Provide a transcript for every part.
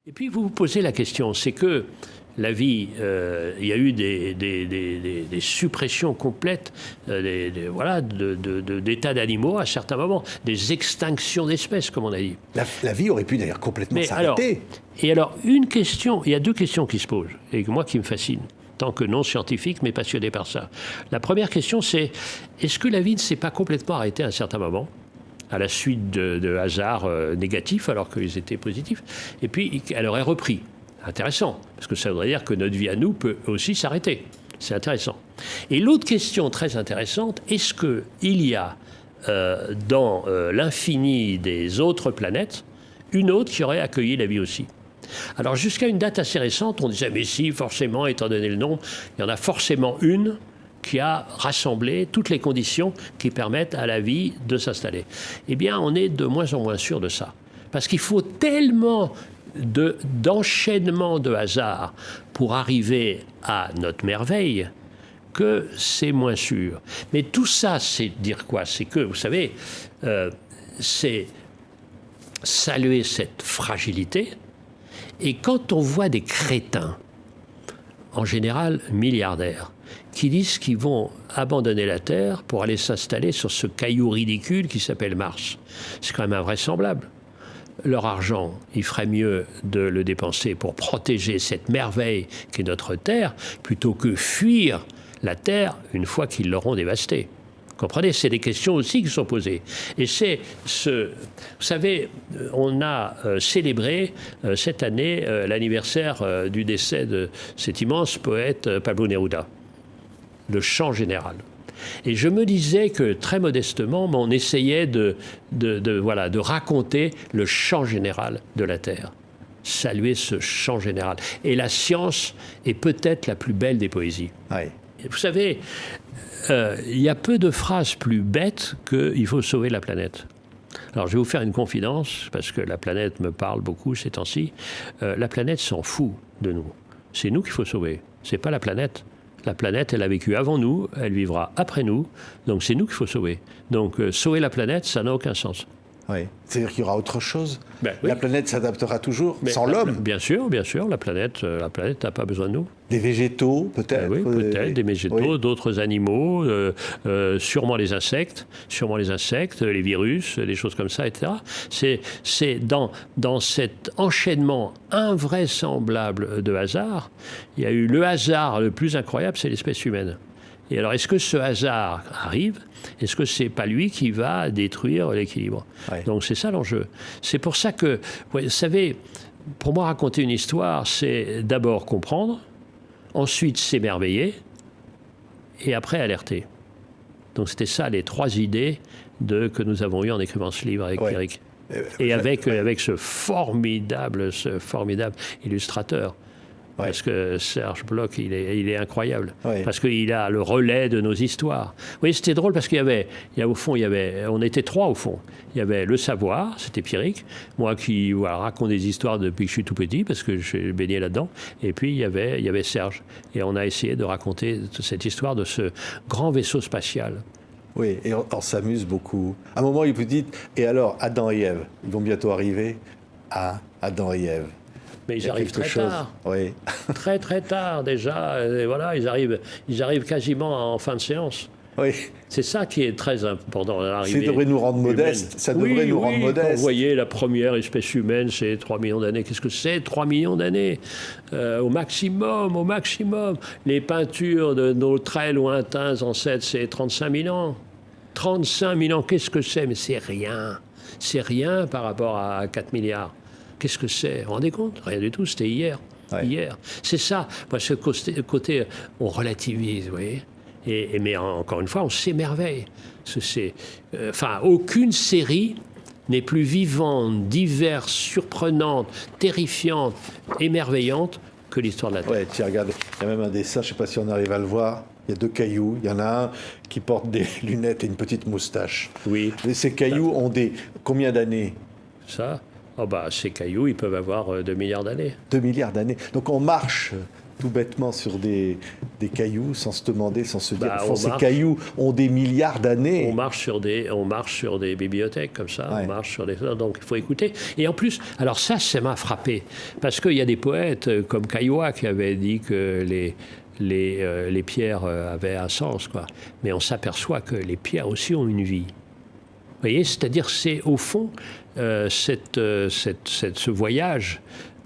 Et puis vous vous posez la question, c'est que la vie, il y a eu des suppressions complètes voilà, d'états d'animaux à certains moments, des extinctions d'espèces, comme on a dit. La vie aurait pu d'ailleurs complètement s'arrêter. Alors, une question, il y a deux questions qui se posent, et moi qui me fascinent, tant que non scientifique, mais passionné par ça. La première question, c'est est-ce que la vie ne s'est pas complètement arrêtée à un certain moment à la suite de hasards négatifs, alors qu'ils étaient positifs, et puis elle aurait repris. Intéressant, parce que ça voudrait dire que notre vie à nous peut aussi s'arrêter. C'est intéressant. Et l'autre question très intéressante, est-ce qu'il y a dans l'infini des autres planètes une autre qui aurait accueilli la vie aussi? Alors jusqu'à une date assez récente, on disait mais si, forcément, étant donné le nombre, il y en a forcément une qui a rassemblé toutes les conditions qui permettent à la vie de s'installer. Eh bien, on est de moins en moins sûr de ça. Parce qu'il faut tellement d'enchaînement de hasard pour arriver à notre merveille que c'est moins sûr. Mais tout ça, c'est dire quoi? C'est que, vous savez, c'est saluer cette fragilité. Et quand on voit des crétins, en général milliardaires, qui disent qu'ils vont abandonner la Terre pour aller s'installer sur ce caillou ridicule qui s'appelle Mars, c'est quand même invraisemblable. Leur argent, il ferait mieux de le dépenser pour protéger cette merveille qu'est notre Terre, plutôt que fuir la Terre une fois qu'ils l'auront dévastée. Vous comprenez? C'est des questions aussi qui sont posées. Et c'est ce... Vous savez, on a célébré cette année l'anniversaire du décès de cet immense poète Pablo Neruda, le chant général. Et je me disais que, très modestement, on essayait de raconter le chant général de la Terre. Saluer ce chant général. Et la science est peut-être la plus belle des poésies. Oui. Et vous savez, il y a peu de phrases plus bêtes qu'il faut sauver la planète. Alors, je vais vous faire une confidence, parce que la planète me parle beaucoup ces temps-ci. La planète s'en fout de nous. C'est nous qu'il faut sauver. C'est pas la planète. La planète, elle a vécu avant nous, elle vivra après nous, donc c'est nous qu'il faut sauver. Donc sauver la planète, ça n'a aucun sens. Oui. C'est-à-dire qu'il y aura autre chose. Ben, oui. La planète s'adaptera toujours, sans l'homme. Bien sûr, la planète n'a pas besoin de nous. Des végétaux, peut-être. Oui, peut-être, des végétaux, oui. D'autres animaux, sûrement les insectes, les virus, des choses comme ça, etc. C'est dans cet enchaînement invraisemblable de hasard, il y a eu le hasard le plus incroyable, c'est l'espèce humaine. Et alors, est-ce que ce hasard arrive? Est-ce que c'est pas lui qui va détruire l'équilibre? Ouais. Donc, c'est ça l'enjeu. C'est pour ça que, vous savez, pour moi, raconter une histoire, c'est d'abord comprendre, ensuite s'émerveiller, et après alerter. Donc, c'était ça, les trois idées que nous avons eues en écrivant ce livre avec Pierrick. Et avec ce formidable illustrateur. Ouais. Parce que Serge Bloch, il est incroyable. Ouais. Parce qu'il a le relais de nos histoires. Oui, c'était drôle parce on était trois au fond. Il y avait le savoir, c'était Pierrick, moi qui raconte des histoires depuis que je suis tout petit, parce que je suis baigné là-dedans. Et puis il y avait Serge. Et on a essayé de raconter cette histoire de ce grand vaisseau spatial. Oui, et on s'amuse beaucoup. À un moment, il vous dit, et alors, Adam et Ève, ils vont bientôt arriver à Adam et Ève. Mais ils arrivent très tard. Oui. Très, très tard, déjà. Et voilà, ils arrivent quasiment en fin de séance. Oui. C'est ça qui est très important. Ça devrait nous rendre modestes. Ça devrait nous rendre modestes. Vous voyez, la première espèce humaine, c'est 3 millions d'années. Qu'est-ce que c'est, 3 millions d'années au maximum. Les peintures de nos très lointains ancêtres, c'est 35 000 ans. 35 000 ans, qu'est-ce que c'est? Mais c'est rien. C'est rien par rapport à 4 milliards. Qu'est-ce que c'est? Vous vous rendez compte? Rien du tout, c'était hier. Ouais. Hier. C'est ça. Moi, ce côté, on relativise, vous voyez. Mais encore une fois, on s'émerveille. Aucune série n'est plus vivante, diverse, surprenante, terrifiante, émerveillante que l'histoire de la Terre. Oui, tiens, regarde, il y a même un dessin, je ne sais pas si on arrive à le voir. Il y a 2 cailloux. Il y en a un qui porte des lunettes et une petite moustache. Oui. Et ces cailloux ont combien d'années? Ça? Ces cailloux, ils peuvent avoir 2 milliards d'années. 2 milliards d'années. Donc on marche tout bêtement sur des cailloux sans se demander, sans se dire, ces marche, cailloux ont des milliards d'années. On marche sur des bibliothèques comme ça, Ouais. on marche sur des... Donc il faut écouter. Et en plus, alors ça m'a frappé, parce qu'il y a des poètes comme Caillois qui avaient dit que les pierres avaient un sens, quoi. Mais on s'aperçoit que les pierres aussi ont une vie. Vous voyez, c'est-à-dire c'est au fond ce voyage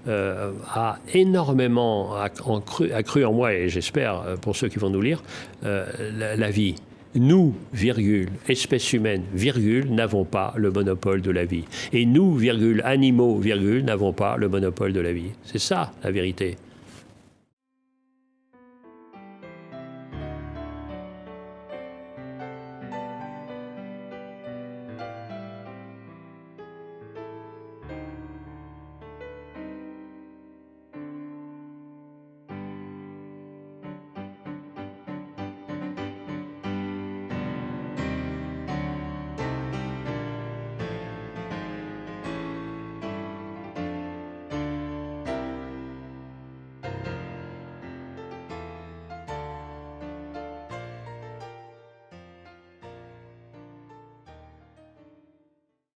a énormément accru en moi, et j'espère pour ceux qui vont nous lire, la vie. Nous, virgule, espèce humaine, virgule, n'avons pas le monopole de la vie. Et nous, virgule, animaux, virgule, n'avons pas le monopole de la vie. C'est ça, la vérité.